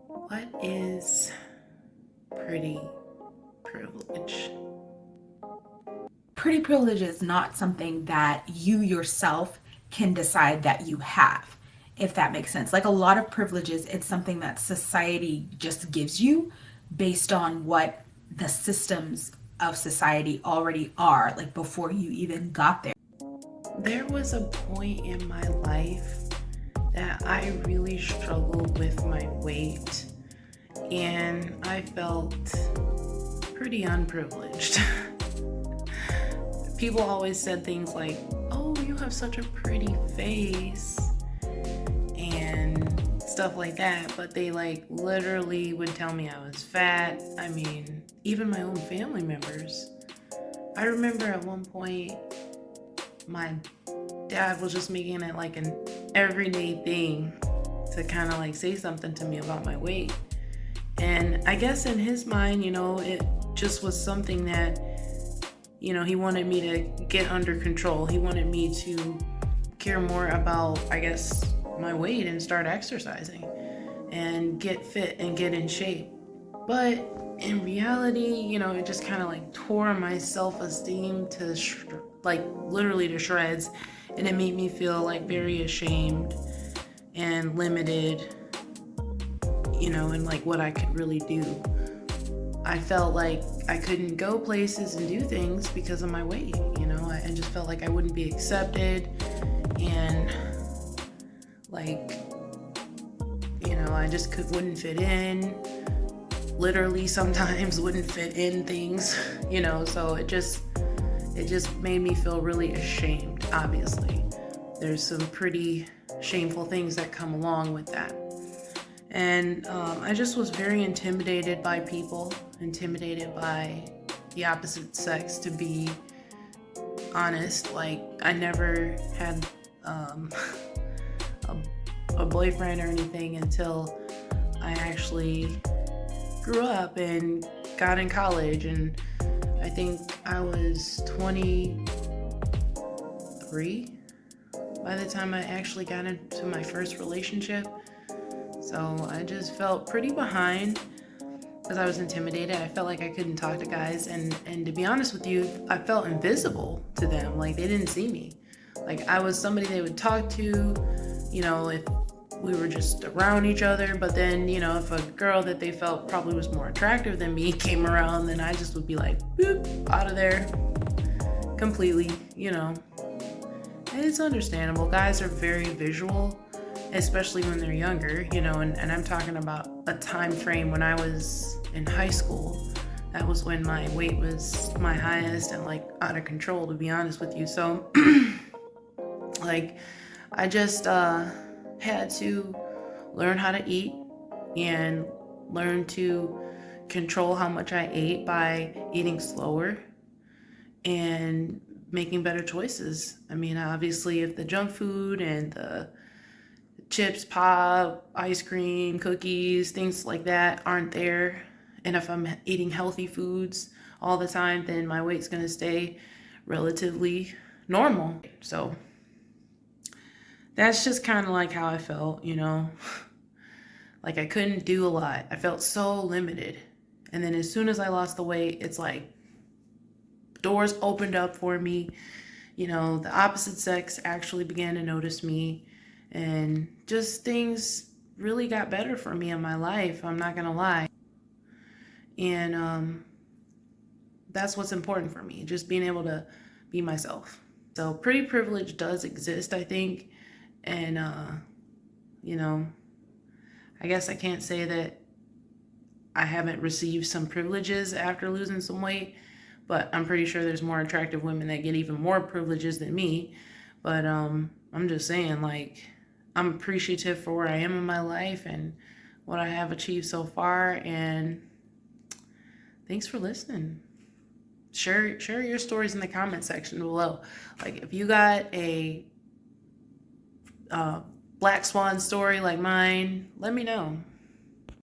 What is pretty privilege? Pretty privilege is not something that you yourself can decide that you have, if that makes sense. Like a lot of privileges, it's something that society just gives you based on what the systems of society already are, like before you even got there. There was a point in my life that I really struggled with my weight, and I felt pretty unprivileged. People always said things like, "Oh, you have such a pretty face," and stuff like that, but they like literally would tell me I was fat. I mean, even my own family members. I remember at one point my dad was just making it like an everyday thing to kind of like say something to me about my weight. And I guess in his mind, it just was something that, he wanted me to get under control. He wanted me to care more about, I guess, my weight and start exercising and get fit and get in shape. But in reality, it just kind of like tore my self-esteem to like literally to shreds, and it made me feel like very ashamed and limited, in like what I could really do. I felt like I couldn't go places and do things because of my weight, I just felt like I wouldn't be accepted, and like, I just wouldn't fit in. Literally sometimes wouldn't fit in things, so it just made me feel really ashamed. Obviously, there's some pretty shameful things that come along with that. And I just was very intimidated by people, intimidated by the opposite sex, to be honest. Like, I never had a boyfriend or anything until I actually grew up and got in college, and I think I was 23 by the time I actually got into my first relationship. So I just felt pretty behind because I was intimidated. I felt like I couldn't talk to guys, and to be honest with you, I felt invisible to them. Like, they didn't see me. Like, I was somebody they would talk to, if we were just around each other. But then, if a girl that they felt probably was more attractive than me came around, then I just would be like, boop, out of there completely, And it's understandable. Guys are very visual, especially when they're younger, and I'm talking about a time frame when I was in high school. That was when my weight was my highest and like out of control, to be honest with you. So like, I just had to learn how to eat and learn to control how much I ate by eating slower and making better choices. I mean, obviously, if the junk food and the chips, pop, ice cream, cookies, things like that aren't there, and if I'm eating healthy foods all the time, then my weight's gonna stay relatively normal. So that's just kind of like how I felt, Like, I couldn't do a lot. I felt so limited. And then as soon as I lost the weight, it's like doors opened up for me. The opposite sex actually began to notice me, and just things really got better for me in my life. I'm not gonna lie. And that's what's important for me, just being able to be myself. So pretty privilege does exist, I think. And I guess I can't say that I haven't received some privileges after losing some weight, but I'm pretty sure there's more attractive women that get even more privileges than me. But I'm just saying, like, I'm appreciative for where I am in my life and what I have achieved so far. And thanks for listening. Share your stories in the comment section below. Like, if you got a black swan story like mine, let me know.